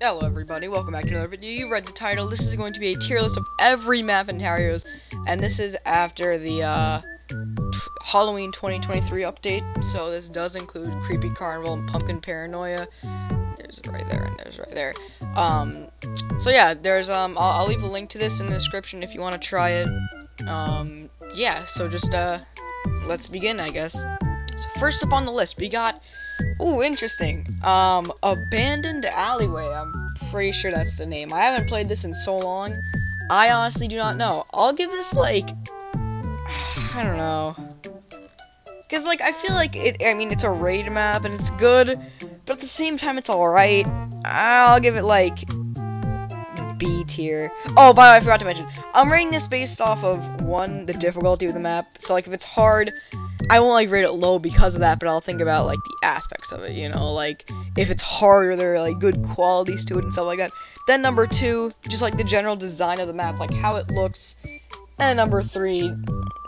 Hello everybody, welcome back to another video. You read the title. This is going to be a tier list of every map in Tarrios, and this is after the Halloween 2023 update, so this does include Creepy Carnival and Pumpkin Paranoia. There's right there, and there's right there. So yeah, there's, I'll leave a link to this in the description if you want to try it. Yeah, so just, let's begin, I guess. So first up on the list, we got, ooh, interesting, Abandoned Alleyway. I'm pretty sure that's the name. I haven't played this in so long, I honestly do not know. I'll give this, like, I don't know. Because, like, I feel like it's a raid map, and it's good, but at the same time, it's alright. I'll give it, like, B tier. Oh, by the way, I forgot to mention, I'm rating this based off of, one, the difficulty of the map. So, like, if it's hard, I won't, like, rate it low because of that, but I'll think about, like, the aspects of it, you know? Like, if it's hard, there are, like, good qualities to it and stuff like that. Then number 2, just, like, the general design of the map, like, how it looks. And number 3,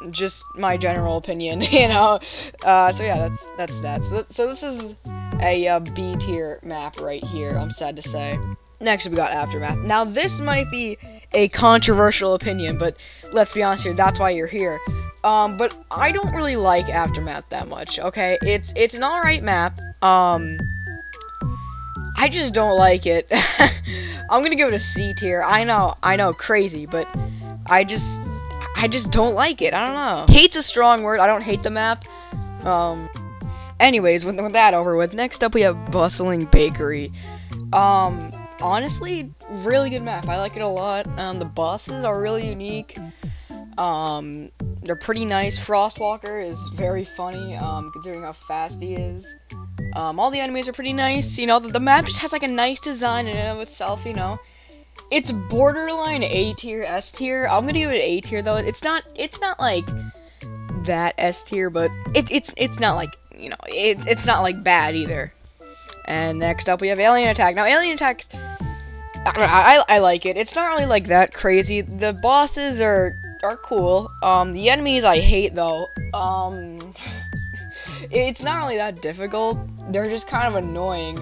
just my general opinion, you know? So yeah, that's that. So this is a B tier map right here, I'm sad to say. Next we got Aftermath. Now this might be a controversial opinion, but let's be honest here, that's why you're here. But I don't really like Aftermath that much, okay? It's an alright map. I just don't like it. I'm gonna give it a C tier. I know, crazy, but I just don't like it. I don't know. Hate's a strong word. I don't hate the map. Anyways, with that over with, next up we have Bustling Bakery. Honestly, really good map. I like it a lot. The bosses are really unique. They're pretty nice. Frostwalker is very funny, considering how fast he is. All the enemies are pretty nice. You know, the map just has like a nice design in and of itself, you know. It's borderline A tier, S tier. I'm gonna give it A tier though. It's not like that S tier, but it's not like, you know, it's not like bad either. And next up we have Alien Attack. Now Alien Attack, I like it. It's not really like that crazy. The bosses are cool. The enemies I hate though. It's not really that difficult. They're just kind of annoying.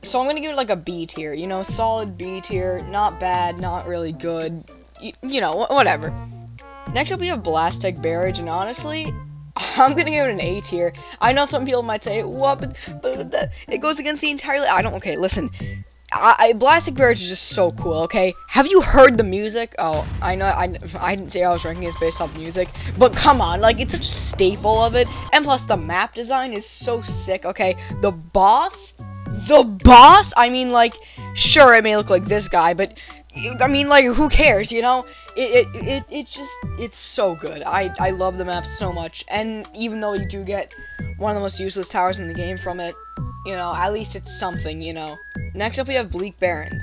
So I'm gonna give it like a B tier, you know, solid B tier, not bad, not really good, you know, whatever. Next up we have Blastic Barrage, and honestly, I'm gonna give it an A tier. I know some people might say, what, but it goes against the entire, okay, listen, Blastic Barrage is just so cool, okay? Have you heard the music? Oh, I know, I didn't say I was ranking it based off music, but come on, like, it's such a staple of it, and plus the map design is so sick, okay? The boss, I mean, like, sure, it may look like this guy, but, I mean, like, who cares, you know? It's so good. I love the map so much, and even though you do get one of the most useless towers in the game from it, you know, at least it's something, you know? Next up, we have Bleak Barrens.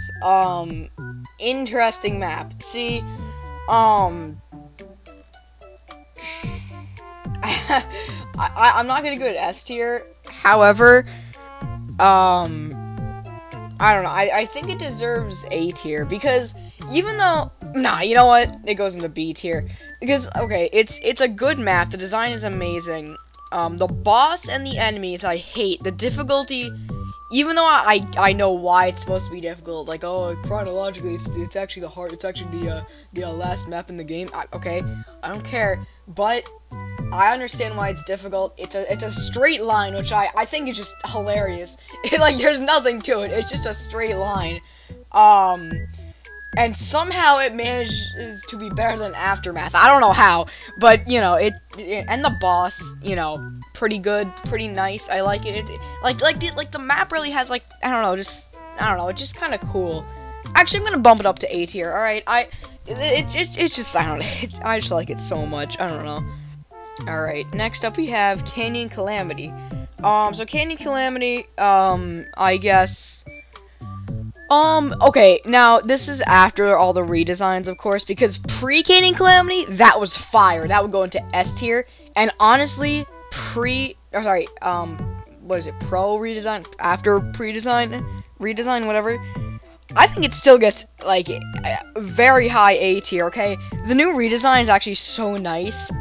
Interesting map. See, I'm not gonna go to S tier, however, I don't know, I think it deserves A tier, because even though, nah, you know what, it goes into B tier, because, okay, it's a good map, the design is amazing, the boss and the enemies I hate, the difficulty, even though I know why it's supposed to be difficult, like, oh, chronologically, it's actually the last map in the game, okay, I don't care, but I understand why it's difficult. It's a straight line, which I think is just hilarious. Like, there's nothing to it. It's just a straight line. And somehow it manages to be better than Aftermath. I don't know how, but, you know, and the boss, you know, pretty good, pretty nice. I like it. Like the map really has, like, I don't know, it's just kind of cool. Actually, I'm gonna bump it up to A tier. All right, it's just, I don't know. I just like it so much. I don't know. Alright, next up we have Canyon Calamity. So Canyon Calamity, I guess, okay, now, this is after all the redesigns, of course, because pre-Canyon Calamity, that was fire. That would go into S tier, and honestly, what is it, pro redesign, after redesign, whatever, I think it still gets, like, very high A tier, okay? The new redesign is actually so nice,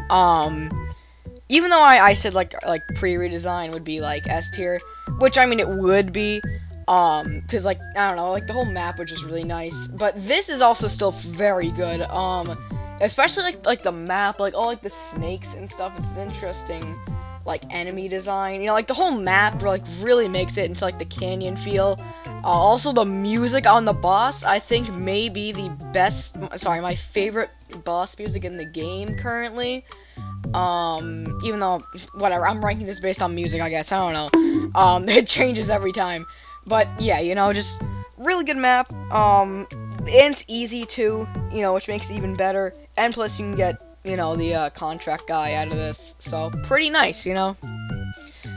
even though I said, like pre-redesign would be, like, S tier, which, I mean, it would be, Because, like, I don't know, like, the whole map was just really nice. But this is also still very good. Especially, like the map, like, all, like, the snakes and stuff. It's an interesting, like, enemy design. You know, like, the whole map, like, really makes it into, like, the canyon feel. Also, the music on the boss, I think, may be the best, sorry, my favorite boss music in the game currently. Even though, whatever, I'm ranking this based on music, I guess, I don't know. It changes every time. But, yeah, you know, just really good map. And it's easy, too, you know, which makes it even better. And plus, you can get, you know, the, contract guy out of this. So, pretty nice, you know.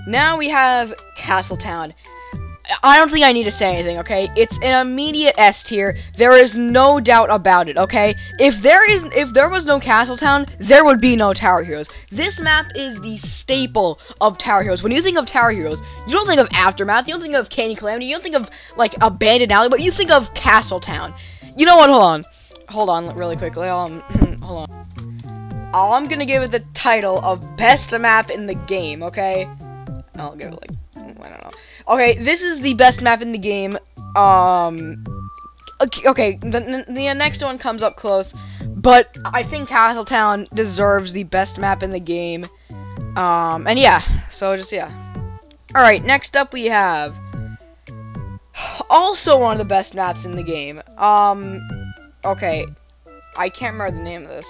Now we have Castletown. I don't think I need to say anything, okay? It's an immediate S tier. There is no doubt about it, okay? If there was no Castletown, there would be no Tower Heroes. This map is the staple of Tower Heroes. When you think of Tower Heroes, you don't think of Aftermath, you don't think of Candy Calamity, you don't think of, like, Abandoned Alley, but you think of Castletown. You know what? Hold on really quickly. Hold on. I'm gonna give it the title of Best Map in the Game, okay? I'll give it, like, I don't know. Okay, this is the best map in the game. Okay, the next one comes up close, but I think Castletown deserves the best map in the game. And yeah, so just, yeah. Alright, next up we have also one of the best maps in the game. Okay, I can't remember the name of this.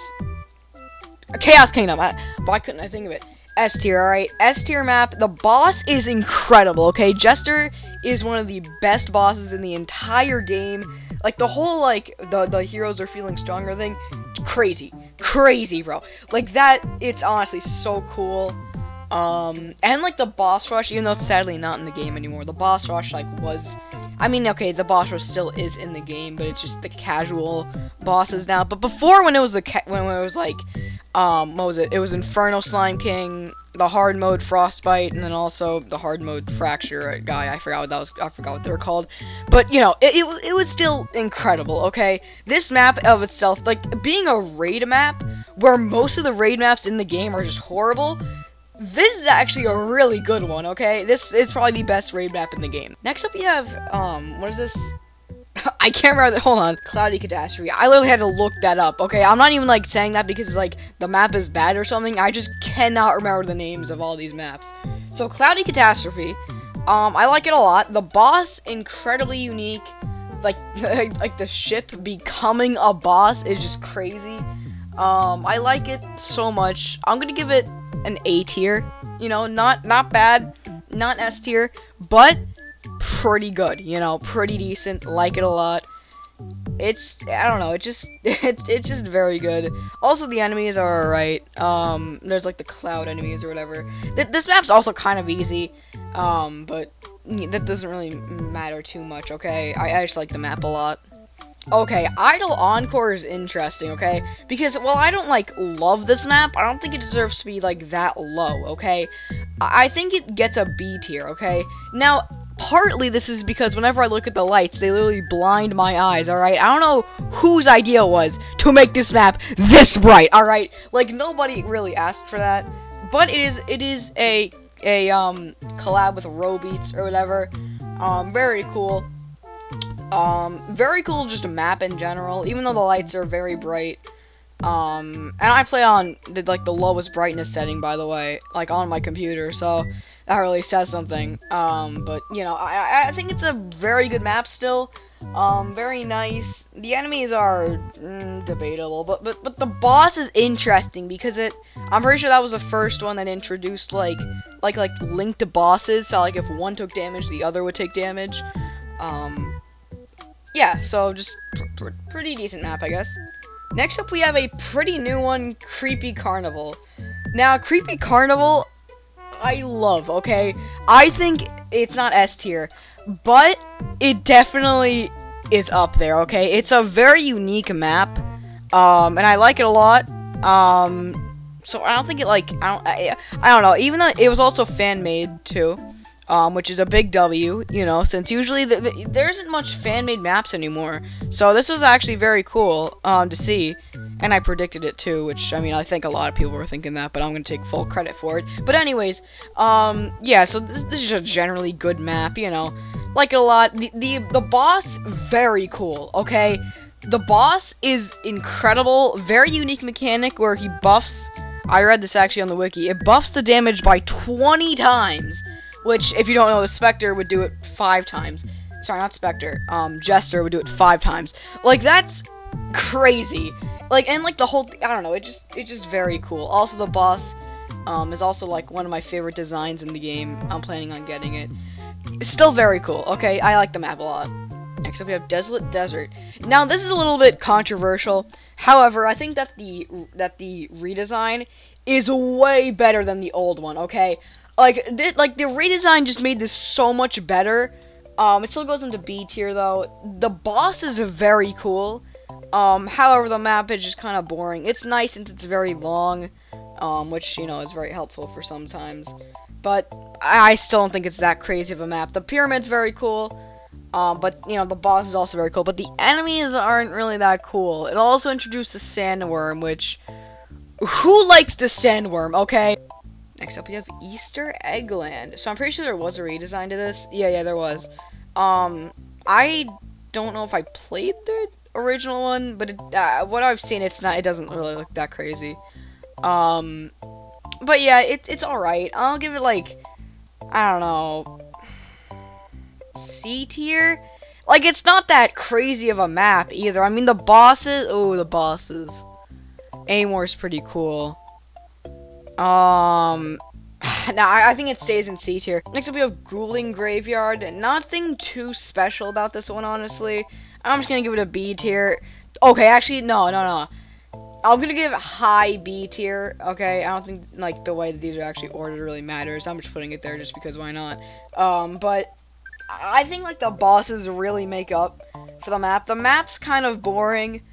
Chaos Kingdom. Why couldn't I think of it? S tier, alright? S tier map. The boss is incredible, okay? Jester is one of the best bosses in the entire game. Like, the whole, like, the heroes are feeling stronger thing. Crazy. Crazy, bro. Like, that, it's honestly so cool. And, like, the boss rush, even though it's sadly not in the game anymore, the boss rush, like, was... I mean, okay, the boss rush still is in the game, but it's just the casual bosses now. But before, when it was like, what was it? It was Inferno Slime King, the hard mode Frostbite, and then also the hard mode Fracture guy. I forgot what that was. I forgot what they were called. But you know, it was still incredible. Okay, this map of itself, like being a raid map, where most of the raid maps in the game are just horrible. This is actually a really good one, okay? This is probably the best raid map in the game. Next up, we have, what is this? I can't remember, hold on. Cloudy Catastrophe. I literally had to look that up, okay? I'm not even, like, saying that because, like, the map is bad or something. I just cannot remember the names of all these maps. So, Cloudy Catastrophe, I like it a lot. The boss, incredibly unique. Like, like, the ship becoming a boss is just crazy. I like it so much. I'm gonna give it an A tier, you know, not bad, not S tier, but pretty good, you know, pretty decent, like it a lot. It's, I don't know, it's just very good. Also, the enemies are alright. There's like the cloud enemies or whatever. This map's also kind of easy, but that doesn't really matter too much, okay? I just like the map a lot. Okay, Idle Encore is interesting, okay? Because, while I don't, like, love this map, I don't think it deserves to be, like, that low, okay? I think it gets a B tier, okay? Now, partly this is because whenever I look at the lights, they literally blind my eyes, alright? I don't know whose idea it was to make this map this bright, alright? Like, nobody really asked for that. But it is a collab with Robeats or whatever. Very cool. Very cool, just a map in general, even though the lights are very bright. And I play on, the lowest brightness setting, by the way, like, on my computer, so that really says something. But, you know, I think it's a very good map still. Very nice. The enemies are, debatable, but the boss is interesting, because I'm pretty sure that was the first one that introduced, like linked bosses, so, like, if one took damage, the other would take damage. Yeah, so just pretty decent map, I guess. Next up, we have a pretty new one, Creepy Carnival. Now, Creepy Carnival, I love, okay? I think it's not S tier, but it definitely is up there, okay? It's a very unique map, and I like it a lot. So I don't think it, like, I don't know, even though it was also fan-made, too. Which is a big W, you know, since usually there isn't much fan-made maps anymore. So this was actually very cool, to see. And I predicted it too, which, I mean, I think a lot of people were thinking that, but I'm gonna take full credit for it. But anyways, yeah, so this is a generally good map, you know. Like it a lot. The boss, very cool, okay? The boss is incredible, very unique mechanic where he buffs, I read this actually on the wiki, it buffs the damage by 20 times, which, if you don't know, the Spectre would do it 5 times. Sorry, not Spectre, Jester would do it 5 times. Like, that's crazy. Like, and like the whole, I don't know, it's just very cool. Also, the boss, is also like one of my favorite designs in the game. I'm planning on getting it. It's still very cool, okay? I like the map a lot. Next up, we have Desolate Desert. Now, this is a little bit controversial. However, I think that the redesign is way better than the old one, okay? Like the redesign just made this so much better. It still goes into B tier, though. The boss is very cool. However, the map is just kind of boring. It's nice since it's very long, which, you know, is very helpful for sometimes. But I still don't think it's that crazy of a map. The pyramid's very cool. But, you know, the boss is also very cool. But the enemies aren't really that cool. It also introduced the sandworm, which... Who likes the sandworm, okay? Next up, we have Easter Eggland. So I'm pretty sure there was a redesign to this. Yeah, there was. I don't know if I played the original one, but what I've seen, it doesn't really look that crazy. But yeah, it's alright. I'll give it, like, I don't know... C tier? Like, it's not that crazy of a map either. I mean, the bosses... Oh, the bosses. Amor's pretty cool. Now, I think it stays in C tier. Next up, we have Ghouling Graveyard. Nothing too special about this one, honestly. I'm just gonna give it a B tier. Okay, actually, no. I'm gonna give it high B tier, okay? I don't think, like, the way that these are actually ordered really matters. I'm just putting it there just because why not? But... I think, like, the bosses really make up for the map. The map's kind of boring,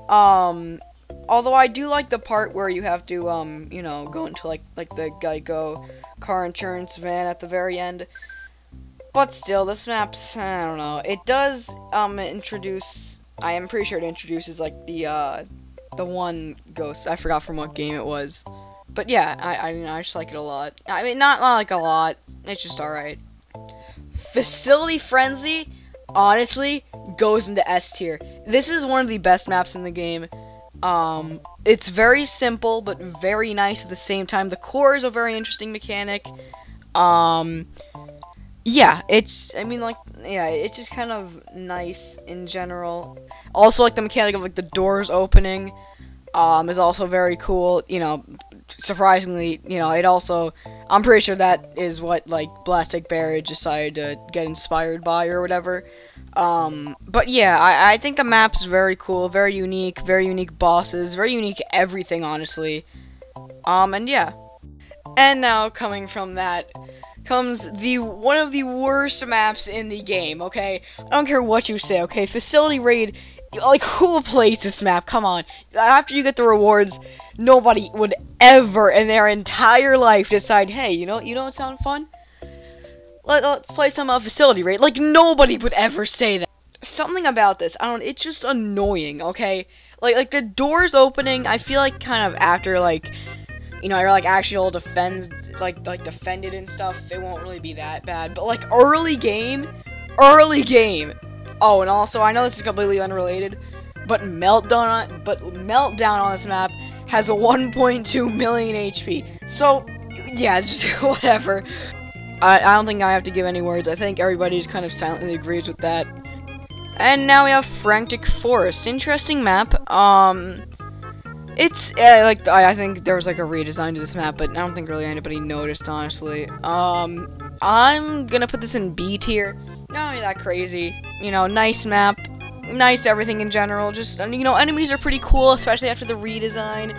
although I do like the part where you have to, you know, go into, like the Geico car insurance van at the very end. But still, this map's, I don't know. It does, introduce, I am pretty sure it introduces, like, the one ghost. I forgot from what game it was. But yeah, I just like it a lot. I mean, not like a lot. It's just alright. Facility Frenzy, honestly, goes into S tier. This is one of the best maps in the game. It's very simple, but very nice at the same time. The core is a very interesting mechanic. Yeah, it's just kind of nice in general. Also, like, the mechanic of, like, the doors opening, is also very cool. You know, surprisingly, you know, it also... I'm pretty sure that is what, like, Blastic Bear decided to get inspired by or whatever. But yeah, I think the map's very cool, very unique bosses, very unique everything, honestly. And yeah. And now, coming from that, comes one of the worst maps in the game, okay? I don't care what you say, okay? Facility Raid, like, who plays this map? Come on. After you get the rewards... Nobody would ever in their entire life decide, hey, you know what sounds fun? Let's play some Facility Raid. Like, nobody would ever say that. Something about this, I don't, it's just annoying, okay? Like the doors opening, I feel like kind of after, like, you know, you're, like, actually all defended and stuff, it won't really be that bad. But, like, early game. Oh, and also, I know this is completely unrelated, but Meltdown on this map has a 1.2 million HP. So, yeah, just whatever. I don't think I have to give any words. I think everybody just kind of silently agrees with that. And now we have Frantic Forest. Interesting map. It's, I think there was, like, a redesign to this map, but I don't think really anybody noticed, honestly. I'm gonna put this in B tier. Not really that crazy. You know, nice map. Nice everything in general. Just, you know, enemies are pretty cool, especially after the redesign.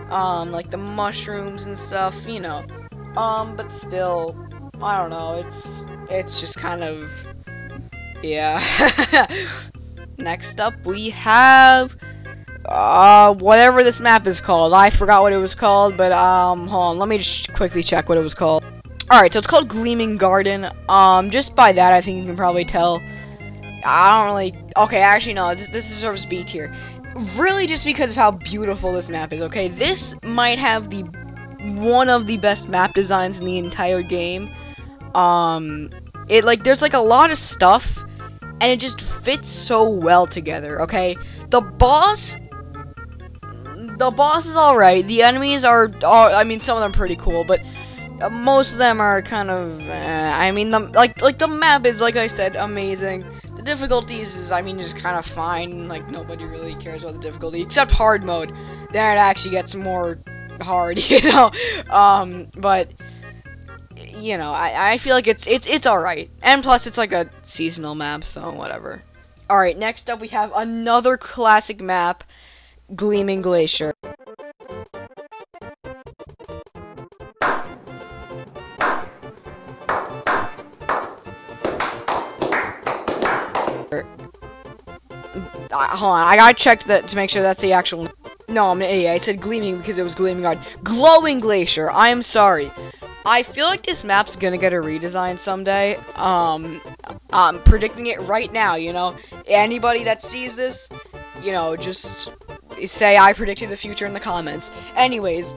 Like the mushrooms and stuff, you know. But still, I don't know, it's just kind of, yeah. Next up, we have, whatever this map is called. I forgot what it was called, but, hold on, let me just quickly check what it was called. Alright, so it's called Gleaming Garden. Just by that, I think you can probably tell. I don't really... Okay, actually, no. This deserves B tier. Really just because of how beautiful this map is, okay? This might have one of the best map designs in the entire game. like, there's, like, a lot of stuff, and it just fits so well together, okay? The boss is alright. The enemies are, I mean, some of them are pretty cool, but most of them are kind of, I mean, the map is, like I said, amazing. The difficulties is, I mean, just kind of fine. Like, nobody really cares about the difficulty, except hard mode. There it actually gets more hard, you know? But, you know, I feel like it's alright. And plus, it's like a seasonal map, so whatever. Alright, next up we have another classic map, Gleaming Glacier. Hold on, I gotta check that to make sure that's the actual. No, I'm an idiot. I said gleaming because it was gleaming hard. Glowing Glacier. I am sorry. I feel like this map's gonna get a redesign someday. I'm predicting it right now. You know, anybody that sees this, you know, just say I predicted the future in the comments. Anyways,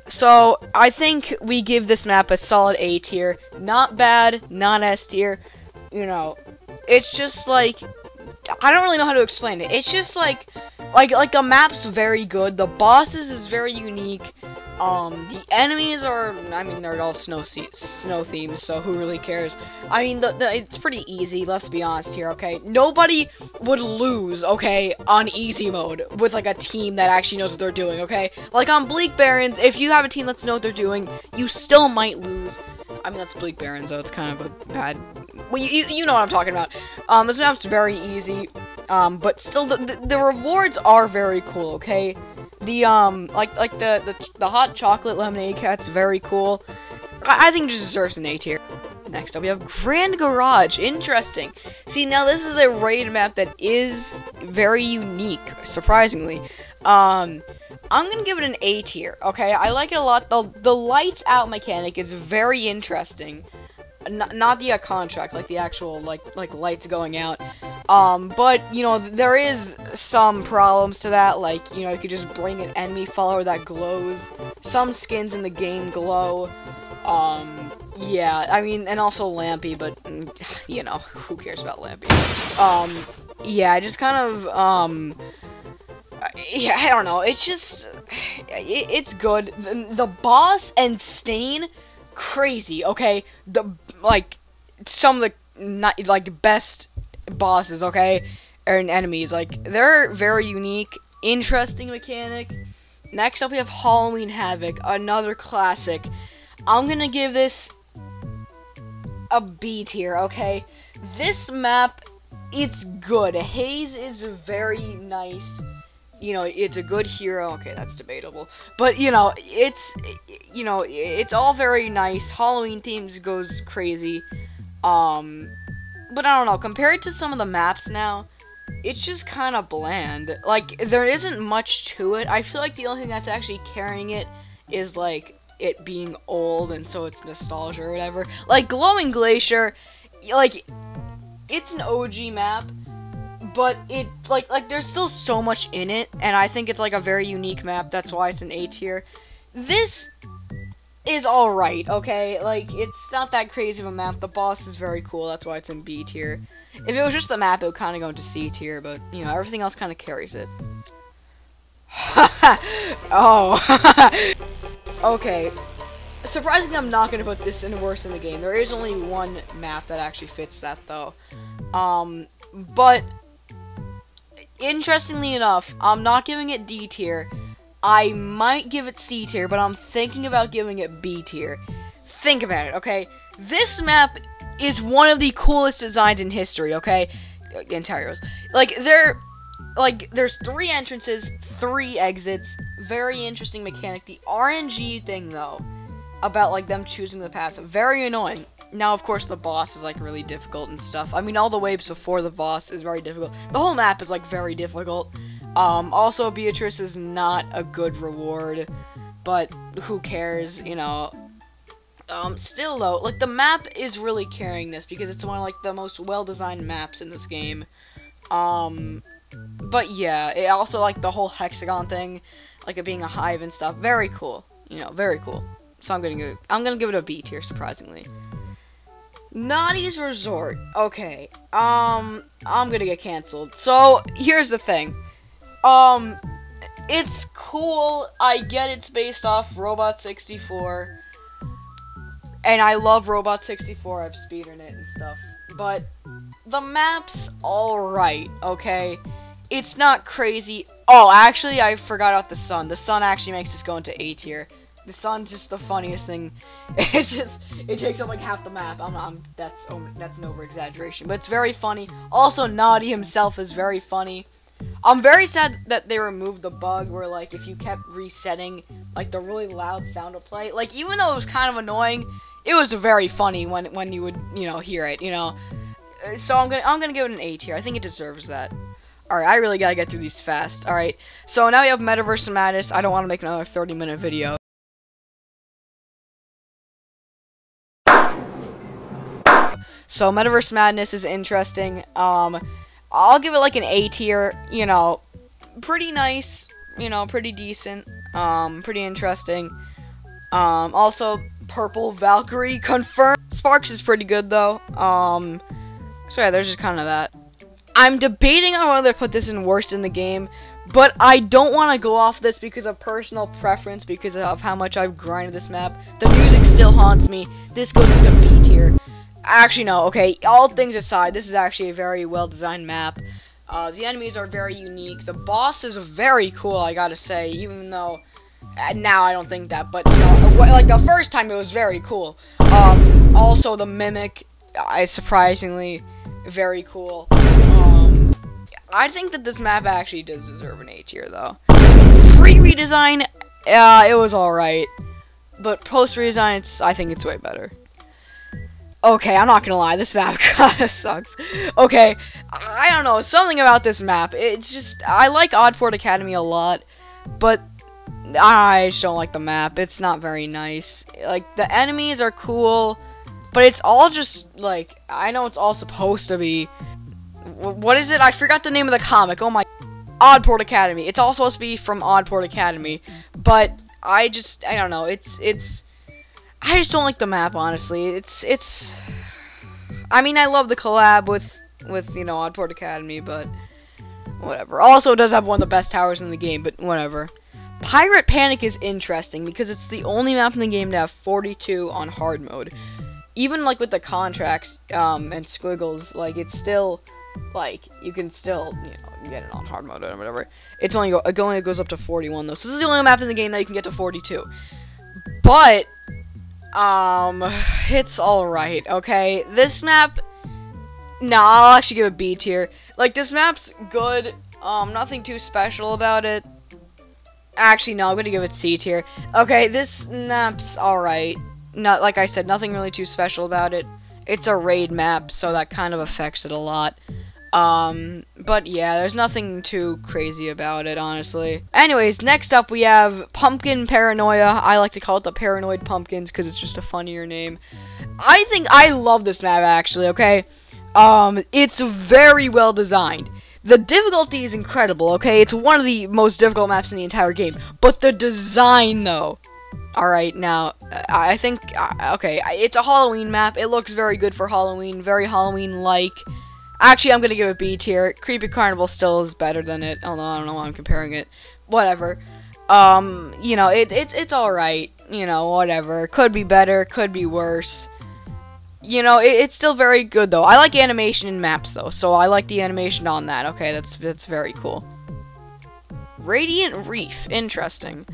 so I think we give this map a solid A tier. Not bad, not S tier. You know, it's just like, I don't really know how to explain it. It's just like the map's very good. The bosses is very unique. The enemies are, I mean, they're all snow themes, so who really cares? I mean, it's pretty easy, let's be honest here, okay? Nobody would lose, okay, on easy mode with, like, a team that actually knows what they're doing, okay? Like, on Bleak Barrens, if you have a team that knows what they're doing, you still might lose. I mean, that's Bleak Barrens, so it's kind of a bad. Well, you know what I'm talking about. This map's very easy, but still, the rewards are very cool, okay? The, like the hot chocolate lemonade cat's very cool. I think it just deserves an A tier. Next up, we have Grand Garage. Interesting. See, now this is a raid map that is very unique, surprisingly. I'm gonna give it an A tier, okay? I like it a lot. The lights out mechanic is very interesting. Not the contract, like the actual, like lights going out. But, you know, there is some problems to that, like, you know, you could just bring an enemy follower that glows. Some skins in the game glow. Yeah, I mean, and also Lampy, but, you know, who cares about Lampy? Yeah, just kind of, yeah, I don't know, it's just, it's good. The boss and Stain, crazy, okay? Some of the, best bosses, okay, and enemies, like, they're very unique, interesting mechanic. Next up, we have Halloween Havoc, another classic. I'm gonna give this a B tier, okay? This map, it's good. Haze is very nice. You know, it's a good hero. Okay, that's debatable. But, you know, it's all very nice. Halloween themes goes crazy. But I don't know, compared to some of the maps now, it's just kind of bland. Like, there isn't much to it. I feel like the only thing that's actually carrying it is, like, it being old, and so it's nostalgia or whatever. Like, Glowing Glacier, like, it's an OG map, but it, like, there's still so much in it, and I think it's, like, a very unique map. That's why it's an A tier. This is alright, okay? Like, it's not that crazy of a map. The boss is very cool. That's why it's in B tier. If it was just the map, it would kind of go into C tier, but, you know, everything else kind of carries it. Oh. Okay. Surprisingly, I'm not going to put this in worse in the game. There is only one map that actually fits that, though. But, interestingly enough, I'm not giving it D tier. I might give it C tier, but I'm thinking about giving it B tier. Think about it, okay? This map is one of the coolest designs in history, okay? Interiors. Like, there's 3 entrances, 3 exits. Very interesting mechanic. The RNG thing, though, about, like, them choosing the path, very annoying. Now, of course, the boss is, like, really difficult and stuff. I mean, all the waves before the boss is very difficult. The whole map is, like, very difficult. Also, Beatrice is not a good reward, but who cares, you know. Still, though, like, the map is really carrying this, because it's one of, like, the most well-designed maps in this game. But, yeah, it also, like, the whole hexagon thing, like it being a hive and stuff, very cool, you know, very cool. So I'm gonna give it a B tier, surprisingly. Naughty's Resort. Okay. I'm gonna get canceled. So, here's the thing. It's cool. I get it's based off Robot 64. And I love Robot 64. I've speedrun it and stuff. But the map's alright, okay? It's not crazy. Oh, actually, I forgot about the sun. The sun actually makes this go into A tier. The sun's just the funniest thing. It takes up like half the map. That's an over-exaggeration, but it's very funny. Also, Naughty himself is very funny. I'm very sad that they removed the bug where, like, if you kept resetting, like, the really loud sound would play. Like, even though it was kind of annoying, it was very funny when you would, you know, hear it, you know. So I'm gonna give it an A tier. I think it deserves that. Alright, I really gotta get through these fast. Alright, so now we have Metaverse Madness. I don't want to make another 30-minute video. So Metaverse Madness is interesting. I'll give it like an A tier. You know, pretty nice. You know, pretty decent. Pretty interesting. Also, Purple Valkyrie confirmed. Sparks is pretty good though. So yeah, there's just kind of that. I'm debating on whether to put this in worst in the game, but I don't want to go off this because of personal preference, because of how much I've grinded this map. The music still haunts me. This goes into B tier. Actually, no, okay, all things aside, this is actually a very well-designed map. The enemies are very unique. The boss is very cool, I gotta say, even though now I don't think that, but, you know, like, the first time it was very cool. Also, the Mimic is surprisingly very cool. I think that this map actually does deserve an A tier, though. Pre-redesign, it was alright. But post-redesign, I think it's way better. Okay, I'm not gonna lie, this map kinda sucks. Okay, I don't know, something about this map, it's just, I like Oddport Academy a lot, but I just don't like the map. It's not very nice. Like, the enemies are cool, but it's all just, like, I know it's all supposed to be, what is it? I forgot the name of the comic. Oh my, Oddport Academy. It's all supposed to be from Oddport Academy, but I don't know. I just don't like the map, honestly. I mean, I love the collab with you know, Oddport Academy, but whatever. Also, it does have one of the best towers in the game, but whatever. Pirate Panic is interesting because it's the only map in the game to have 42 on hard mode. Even, like, with the contracts, and squiggles, like, it's still, like, you can still, you know, get it on hard mode or whatever. It only goes up to 41, though. So this is the only map in the game that you can get to 42. But, it's alright, okay? This map, I'll actually give it B tier. Like, this map's good, nothing too special about it. Actually, no, I'm gonna give it C tier. Okay, this map's alright. Not, like I said, nothing really too special about it. It's a raid map, so that kind of affects it a lot. But yeah, there's nothing too crazy about it, honestly. Anyways, next up we have Pumpkin Paranoia. I like to call it the Paranoid Pumpkins because it's just a funnier name. I love this map, actually, okay? It's very well designed. The difficulty is incredible, okay? It's one of the most difficult maps in the entire game. But the design, though. Alright, now, I think, okay, it's a Halloween map. It looks very good for Halloween, very Halloween-like. Actually, I'm gonna give it B tier. Creepy Carnival still is better than it, although I don't know why I'm comparing it. Whatever. You know, it's alright. You know, whatever. Could be better, could be worse. You know, it's still very good, though. I like animation in maps, though, so I like the animation on that. Okay, that's very cool. Radiant Reef. Interesting.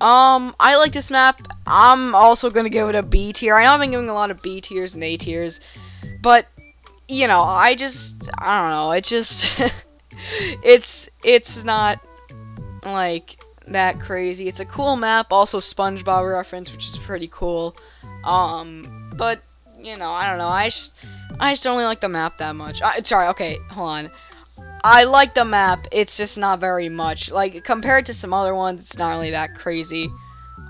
I like this map. I'm also gonna give it a B tier. I know I've been giving a lot of B tiers and A tiers, but, you know, I don't know, it just, it's not, like, that crazy. It's a cool map, also SpongeBob reference, which is pretty cool, but, you know, I don't know, I just don't really like the map that much. Sorry, okay, hold on. I like the map, it's just not very much. Like, compared to some other ones, it's not really that crazy.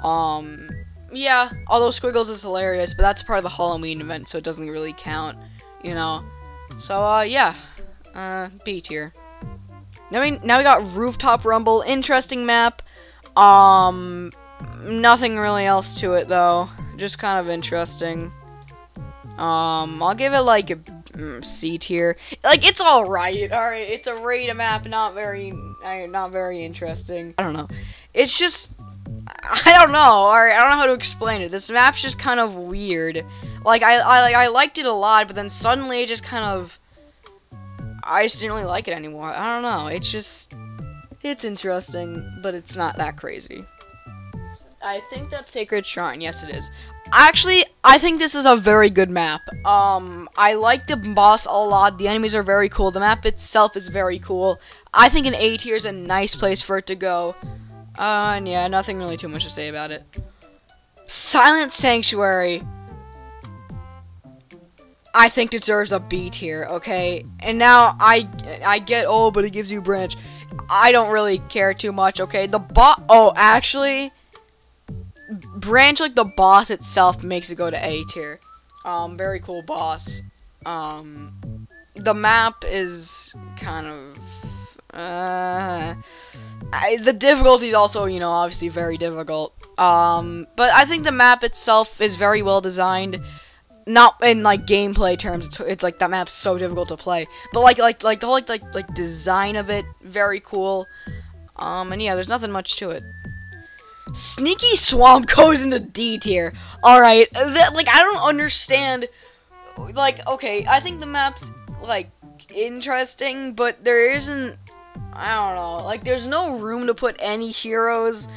Yeah, although Squiggles is hilarious, but that's part of the Halloween event, so it doesn't really count, you know. So, yeah, B tier. Now we got Rooftop Rumble, interesting map. Nothing really else to it, though. Just kind of interesting. I'll give it like a C tier. Like, it's alright. Alright, it's a raid map, not very interesting. I don't know. It's just, I don't know. Alright, I don't know how to explain it. This map's just kind of weird. Like, I liked it a lot, but then suddenly it just kind of, I just didn't really like it anymore. I don't know. It's just, it's interesting, but it's not that crazy. I think that's Sacred Shrine. Yes, it is. Actually, I think this is a very good map. I like the boss a lot. The enemies are very cool. The map itself is very cool. I think an A tier is a nice place for it to go. And yeah, nothing really too much to say about it. Silent Sanctuary, I think deserves a B tier, okay? And now I get, oh, but it gives you branch. I don't really care too much, okay? Oh, actually, branch, like the boss itself, makes it go to A tier. Very cool boss. The map is kind of, the difficulty is also, you know, obviously very difficult. But I think the map itself is very well designed. Not in like gameplay terms, it's like that map's so difficult to play. But like the whole like design of it, very cool. And yeah, there's nothing much to it. Sneaky Swamp goes into D tier. Alright, like, I don't understand. Like, okay, I think the map's, like, interesting, but there isn't, I don't know, like, there's no room to put any heroes.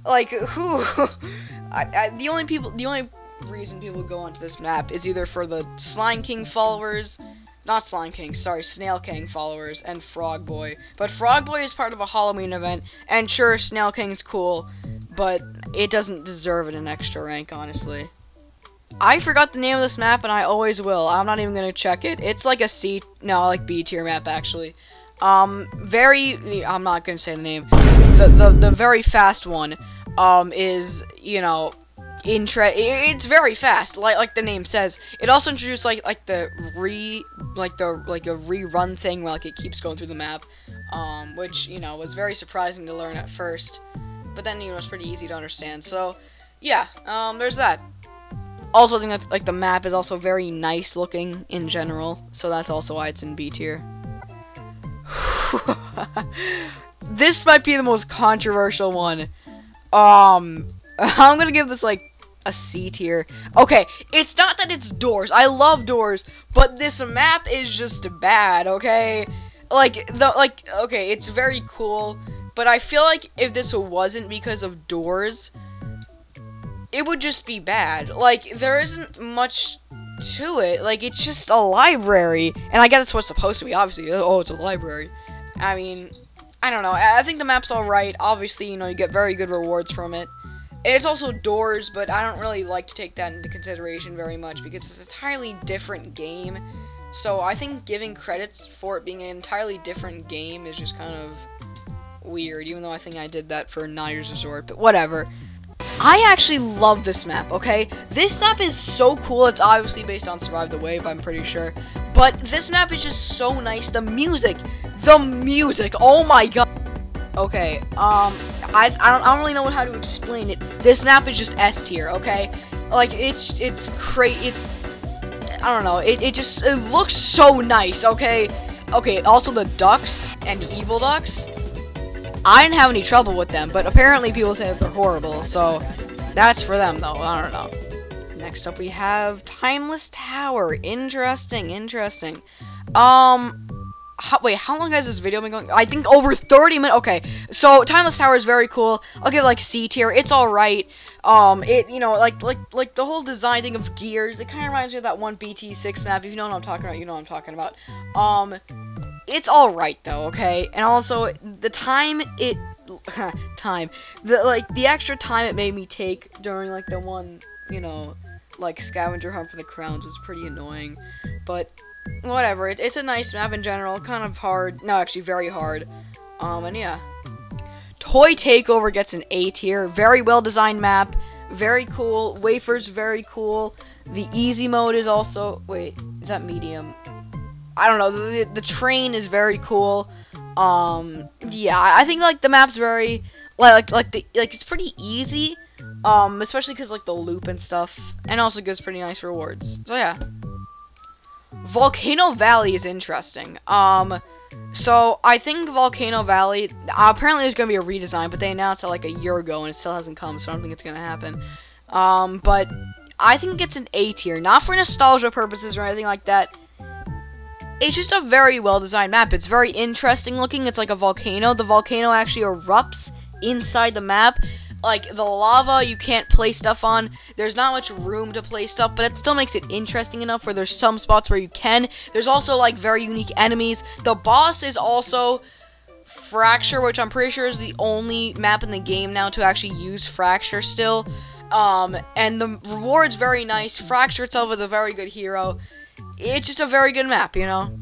Like, who? The only reason people go onto this map is either for the Slime King followers, not Slime King, sorry, Snail King followers, and Frog Boy. But Frog Boy is part of a Halloween event, and sure, Snail King's cool, but it doesn't deserve an extra rank, honestly. I forgot the name of this map, and I always will. I'm not even gonna check it. It's like a like B tier map, actually. I'm not gonna say the name. The very fast one, is, you know, it's very fast, like the name says. It also introduced like a rerun thing where like it keeps going through the map, which, you know, was very surprising to learn at first, but then, you know, it's pretty easy to understand. So yeah, there's that. Also, I think that like the map is also very nice looking in general, so that's also why it's in B tier. This might be the most controversial one. I'm gonna give this like a C tier. Okay, it's not that it's Doors. I love Doors, but this map is just bad, okay? Okay, it's very cool, but I feel like if this wasn't because of Doors, it would just be bad. Like, there isn't much to it. Like, it's just a library, and I guess that's what's supposed to be, obviously. Oh, it's a library. I mean, I don't know. I think the map's alright. Obviously, you know, you get very good rewards from it. And it's also Doors, but I don't really like to take that into consideration very much because it's an entirely different game. So I think giving credits for it being an entirely different game is just kind of weird, even though I think I did that for Nyers Resort, but whatever. I actually love this map, okay? This map is so cool. It's obviously based on Survive the Wave, I'm pretty sure. But this map is just so nice. The music, oh my god. Okay, I don't really know how to explain it. This map is just S tier, okay? Like, it's great. I don't know, it looks so nice, okay? Okay, also the ducks and evil ducks, I didn't have any trouble with them, but apparently people say that they're horrible, so that's for them, though. I don't know. Next up, we have Timeless Tower. Interesting. Wait, how long has this video been going? I think over 30 minutes. Okay, so Timeless Tower is very cool. I'll give it like C tier. It's alright. You know, like the whole design thing of gears, it kind of reminds me of that one BT6 map. If you know what I'm talking about, you know what I'm talking about. It's alright though, okay? And also, the the extra time it made me take during like the one, you know, like scavenger hunt for the crowns was pretty annoying. But whatever, it's a nice map in general, kind of hard, no, actually very hard. And yeah. Toy Takeover gets an A tier, very well designed map, very cool, wafers very cool. The easy mode is also, wait, is that medium? I don't know, the train is very cool. Yeah, I think like the map's very, it's pretty easy, especially because like the loop and stuff, and also gives pretty nice rewards. So yeah. Volcano Valley is interesting. So I think Volcano Valley, apparently there's gonna be a redesign, but they announced it like a year ago and it still hasn't come, so I don't think it's gonna happen. But I think it gets an A tier, not for nostalgia purposes or anything like that. It's just a very well-designed map. It's very interesting looking. It's like a volcano. The volcano actually erupts inside the map. Like, the lava you can't place stuff on. There's not much room to place stuff, but it still makes it interesting enough where there's some spots where you can. There's also, like, very unique enemies. The boss is also Fracture, which I'm pretty sure is the only map in the game now to actually use Fracture still. And the reward's very nice. Fracture itself is a very good hero. It's just a very good map, you know?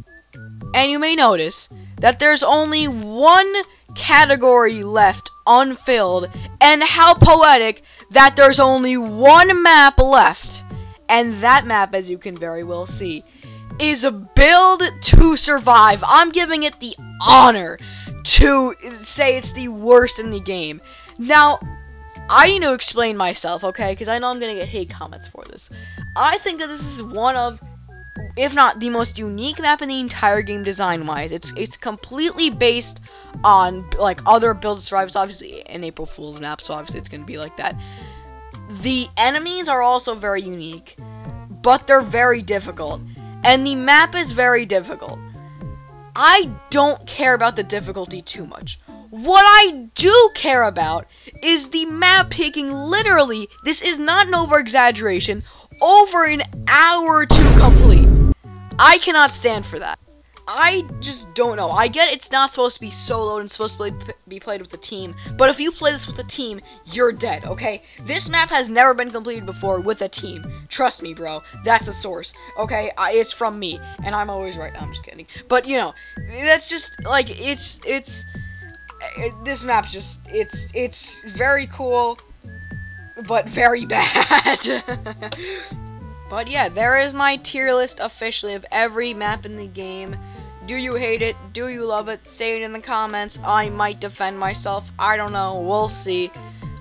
And you may notice that there's only one category left unfilled, and how poetic that there's only one map left. And that map, as you can very well see, is a Build to Survive. I'm giving it the honor to say it's the worst in the game. Now, I need to explain myself, okay? Because I know I'm going to get hate comments for this. I think that this is one of, if not the most unique map in the entire game design-wise. It's completely based on, like, other Build to Survive. It's obviously an April Fool's map, so obviously it's going to be like that. The enemies are also very unique, but they're very difficult. And the map is very difficult. I don't care about the difficulty too much. What I do care about is the map taking literally, this is not an over-exaggeration, over an hour to complete. I cannot stand for that. I just don't know. I get it's not supposed to be solo and supposed to be played with a team, but if you play this with a team, you're dead, okay? This map has never been completed before with a team. Trust me, bro. That's a source, okay? It's from me, and I'm always right. No, I'm just kidding. But, you know, that's just, like, this map's just, it's very cool, but very bad. But yeah, there is my tier list officially of every map in the game. Do you hate it? Do you love it? Say it in the comments. I might defend myself. I don't know. We'll see.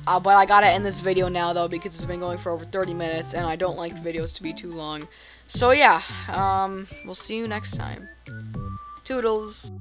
But I gotta end this video now, though, because it's been going for over 30 minutes, and I don't like videos to be too long. So yeah, we'll see you next time. Toodles.